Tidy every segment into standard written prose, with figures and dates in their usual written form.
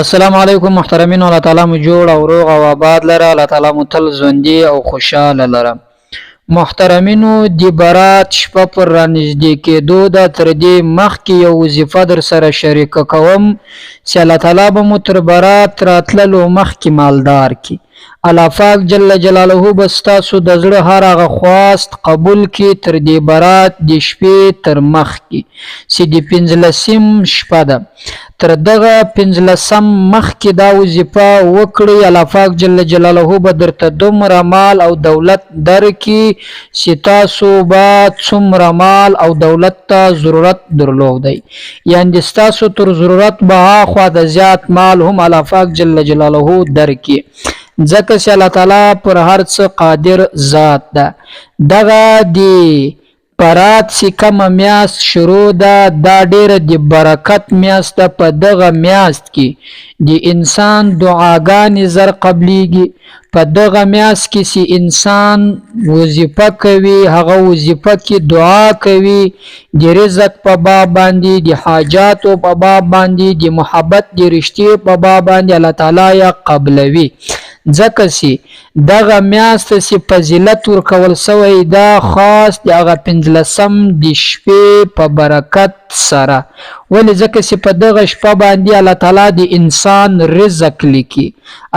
السلام علیکم محترمین، الله تعالی مو جوړ او روغ او آباد لره. الله تعالی مو تل ژوندي او خوشاله لره. محترمینو، د برات شپه پر رانږدې کېدو ده. تر دې مخکې یو وظیفه در سره شریکه کوم چې الله تعالی به مو تر برات راتللو مخکې مالدار کړي. الله پاک جل جلاله به ستاسو د زړه هر هغه خواست قبول کړي تر دې برات د شپې تر مخکې چې د 15 شپه ده. تر دغه 15 مخکې دا وظیفه وکړئ. الله پاک جل جلاله به درته دومره مال او دولت درکړي چې تاسو به څومره مال او دولت ته ضرورت درلودی، یعنې ستاسو تر ضرورت به هاخوا د زیات مال هم الله پاک جل جلاله درکړي، ځکه چې الله تعالی پر هر څه قادر ذات ده. دغه دی برات چې کومه میاشت شروع ده، دا ډیره د برکت میاشت ده. په دغه میاشت کې د انسان دعاګانې زر قبلیږي. په دغه میاشت کې چې انسان وظیفه کوي، هغه وظیفه کې دعا کوي د رزق په باب باندې، د حاجاتو په باب باندې، د محبت د رشتې په باب باندې الله تعالی یا قبلوي. ځکه چې دغه میاشت چې فضیلت ورکول سوی دا خاص د هغه 15 د شپې په برکت سره. ولې؟ ځکه چې په دغه شپه باندې الله تعالی د انسان رزق لیکي،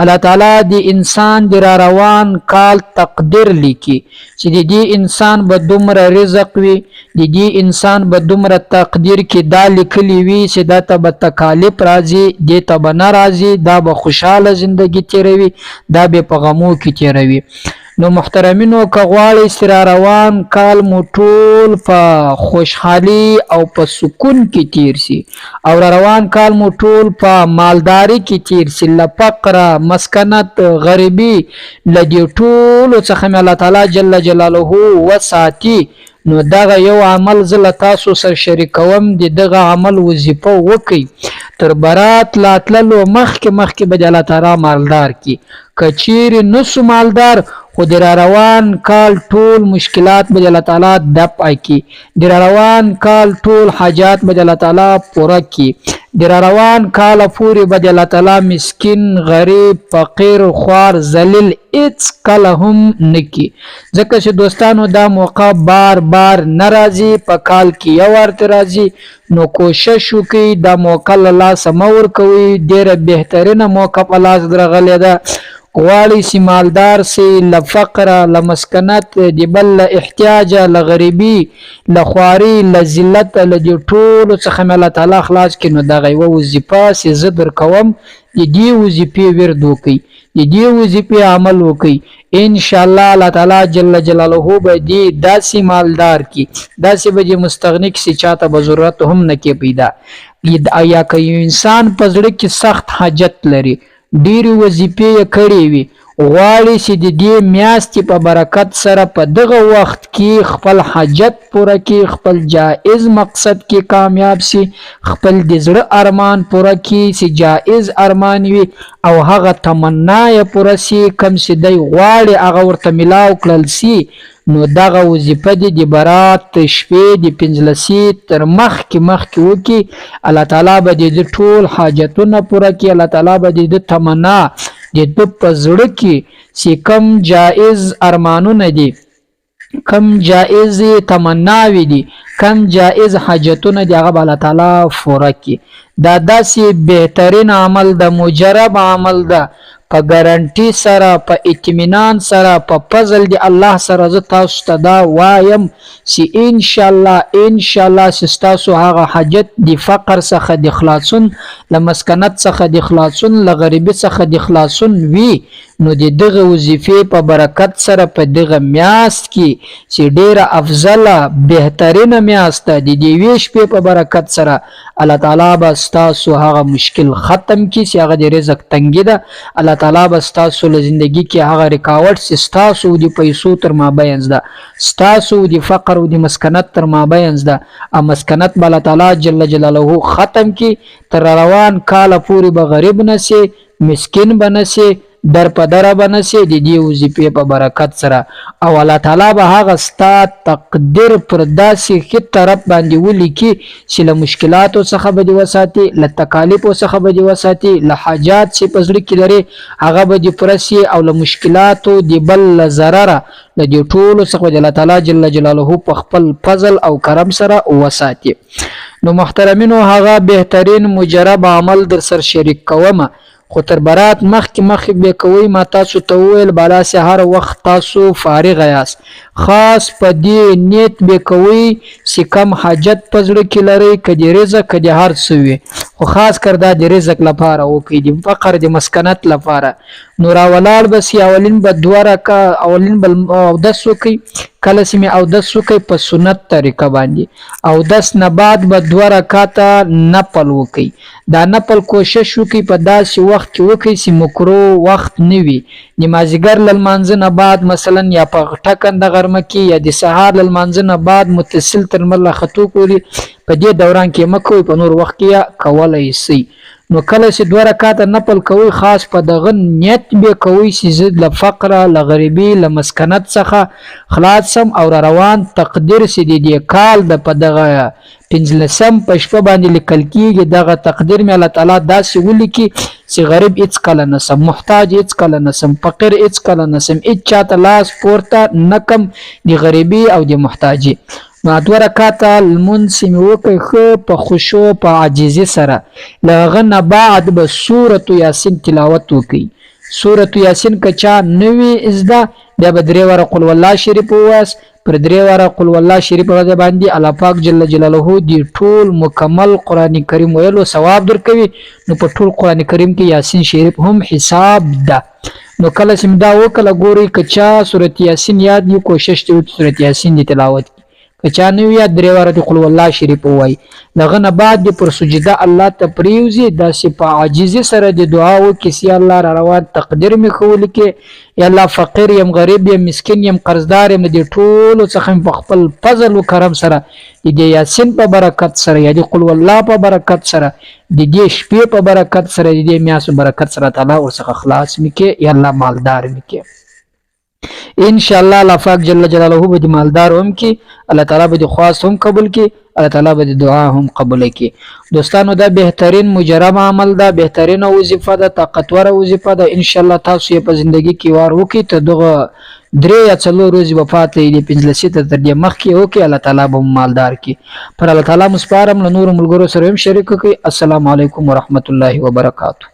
الله تعالی د انسان د را روان کال تقدیر لیکي چې د دې انسان به دومره رزق وي، د دې انسان به دومره تقدیر کې دا لیکلی وي چې دا ته به تکالیف راځي، دې ته به نه راځي، دا به خوشحاله زندگی تیروي، دا به په غمو کې تیروي. نو محترمینو، که غواړئ چې را روان کال مو ټول په خوشحالي او په سکون کې تیر سي او را روان کال مو ټول په مالداري کې تیر سي، له فقره، مسکنت، غریبي، له دې ټولو څخه مې الله تعالی جل جلاله وساتي، نو دغه یو عمل زه له تاسو سره شریکوم. د دغه عمل وظیفه وکئ. تر برات راتللو مخکې به د الله تعالی مالدار کړي. که چیرې نسو مالدار، خو د را روان کال ټول مشکلات به د الله تعالی دفع کړي، د را روان کال ټول حاجات به د الله تعالی پوره کړي، د را روان کال پورې به د الله تعالی مسکین، غریب، فقیر، خوار، ذلیل هیڅ کله هم نه کړي. ځکه چې دوستانو دا موقع بار بار نه راځي، په کال کې یو ورته راځي. نو کوشش وکړئ دا موقع له لاسه مه ورکوئ. ډیره بهترینه موقع په لاس درغلې ده. غواړئ چې مالدار سي، له فقره، له مسکنت، د بل له احتیاجه، له غریبي، له خواري، له ذلت، له دې ټولو څخه مې الله تعالی خلاص کړي. نو دغه یوه وظیفه چې زه درکوم، د دې وظیفې ورد وکئ، د دې وظیفې عمل وکئ. انشاءالله الله تعالی جل جلاله به دې داسې مالدار کړي، داسې به دې مستغني کړي چې چاته به ضرورت هم نه کې پیدا. یا که یو انسان په زړه کې سخت حاجت لري، ډېرې وظیفې یې کړې وي، غواړي چې د دې میاشتې په برکت سره په دغه وخت کې خپل حاجت پوره کړي، خپل جائز مقصد کې کامیاب سي، خپل د زړه ارمان پوره کړي چې جائز ارمان وي، او هغه تمنا یې پوره سي کوم چې دی غواړي هغه ورته ملاو کړل سي. نو دغه وظیفه دې د برات شپې د 15 تر مخکې وکړي. الله تعالی به د ټول حاجتونه پوره کړي. الله تعالی به د تمنا د ده په زړه کې چې کم جائز ارمانونه دي، کم جائز تمناوي دي، کم جائز حاجتونه دي، هغه به الله تعالی پوره کړي. دا داسې بهترین عمل ده، مجرب عمل ده، په ګارانټي سره، په اطمینان سره، په فضل دی الله سره زه تاسو ته دا وایم چې انشاءالله چې ستاسو هغه حاجت د فقر څخه د خلاصون، له مسکنت څخه د خلاصون، له غریبي څخه د خلاصون وي. نو د دغه وظیفې په برکت سره په دغه میاشت کې چې ډیره افضله بهترینه میاشت ده، د دې یوې شپې په برکت سره الله تعالی به ستاسو هغه مشکل ختم کړي چې هغه د رزق تنګي ده. الله تعالی به ستاسو له زندگی کې هغه رکاوټ چې ستاسو د پیسو تر مابینځ ده، ستاسو د فقر او د مسکنت تر مابینځ ده، او مسکنت به الله تعالی جل جلاله ختم کړي. تر روان کال پورې به غریب نه سي، مسکین به نه سي، در په دره بنسي د دې وظیفې په برکت سره او الله تعالی به هغه ستا تقدیر پر داسې ښه طرف باندې ولیکي چې له مشکلاتو څخه به دې وساتي، له تکالیفو څخه به دې وساتي، له حاجات چې په زړه کې لري هغه به دې پوره سي او له مشکلاتو د بل له ضرره له دې ټولو څخه د الله تعالی جل جلاله په خپل فضل او کرم سره وساتي. نو محترمینو هغه بهترین مجرب عمل در سر شریک کومه خو تر برات مخکې به کوئ. ما تاسو ته وویل بالا سه هر وخت تاسو فارغ یاست، خاص په دې نیت به کوئ چې کم حاجت په زړه کې لرئ، که د رزق که د هر څه وي، خو خاص کر دا د رزق لپاره وکړئ، د فقر د مسکنت لپاره. نو راولاړ به سي اولین به 2 رکعه اولین به اودس وکړئ. کله چې مې اودس وکړئ په سنت طریقه باندې، اودس نه بعد به 2 رکعاته نفل وکړئ. دا نفل کوشش وکړئ په داسې وخت کې وکړئ چې مکرو وخت نه وي. د مازدیګر له لمانځه نه بعد مثلا یا په ټکنده غرمه کې یا د سهار له لمانځه نه بعد متصل تر لمر راختو پورې په دې دوران کې مه کوئ، په نور وخت کې کولی شئ. نو کله چې 2 رکعاته نفل کوئ خاص په دغه نیت به کوئ چې زه له فقره له غریبي له مسکنت څخه خلاص سم او را روان تقدیر چې د دې کال د په دغه 15 په شپه باندې لیکل کېږي دغه تقدیر مې الله تعالی داسې ولیکي چې غریب هیڅ کله نه سم، محتاج هیڅ کله نه سم، فقیر هیڅ کله نه سم، هیڅ چاته لاس پورته نه کم د غریبي او د محتاجي. نو 2 رکعاته لمونځ مې وکړ ښه په خشوع په عاجزي سره. له هغه نه بعد به سورة یاسین تلاوت وکړئ. سورة یاسین که چا نه وي زده بیا به 3 واره قل والله شریف ووایاست. پر 3 واره قل والله شریف باندې الله پاک جل جلاله دی ټول مکمل قرآن کریم ویلو ثواب درکوي. نو په ټول قرآن کریم کې یاسین شریف هم حساب ده. نو کله چې دا وکړه ګورئ که چا سورة یاسین یاد وي کوشش دې وکړي سورة یاسین دی تلاوت کړي. که چا نه وي 3 واره قل والله شریف ووایي. دغه نه بعد دې پر سجده الله ته پریوځي داسې په عاجزي سره د دعا وکړي چې الله را روان تقدیر مې ښه ولیکې، یا الله فقیر یم، غریب یم، مسکین یم، قرضدار یم، د دې ټولو څخه په خپل فضل و کرم سره د دې یاسین په برکت سره یا د قل والله په برکت سره د دې شپې په برکت سره د دې میاشتو برکت سره تعالی ورڅخه خلاص مې کې یا الله مالدار مې کې. ان شاء الله الله پاک جل جلاله به د مالدار هم کی، الله تعالی به د خواست هم قبول کی، الله تعالی به د دعا هم قبول کی. دوستانو دا بهترین مجرب عمل ده، بهترین وظیفه ده، طاقتور وظیفه ده. ان شاء الله تاسو یې په ژوندۍ کې وار وکړئ ته دغه 3 یا 4 ورځې وفات لري 15 ته تر دې مخکې وکړئ، الله تعالی به مالدار کی. پر الله تعالی مسپارم له نور ملګرو سره هم شریک کړئ. السلام علیکم ورحمت الله وبرکاته.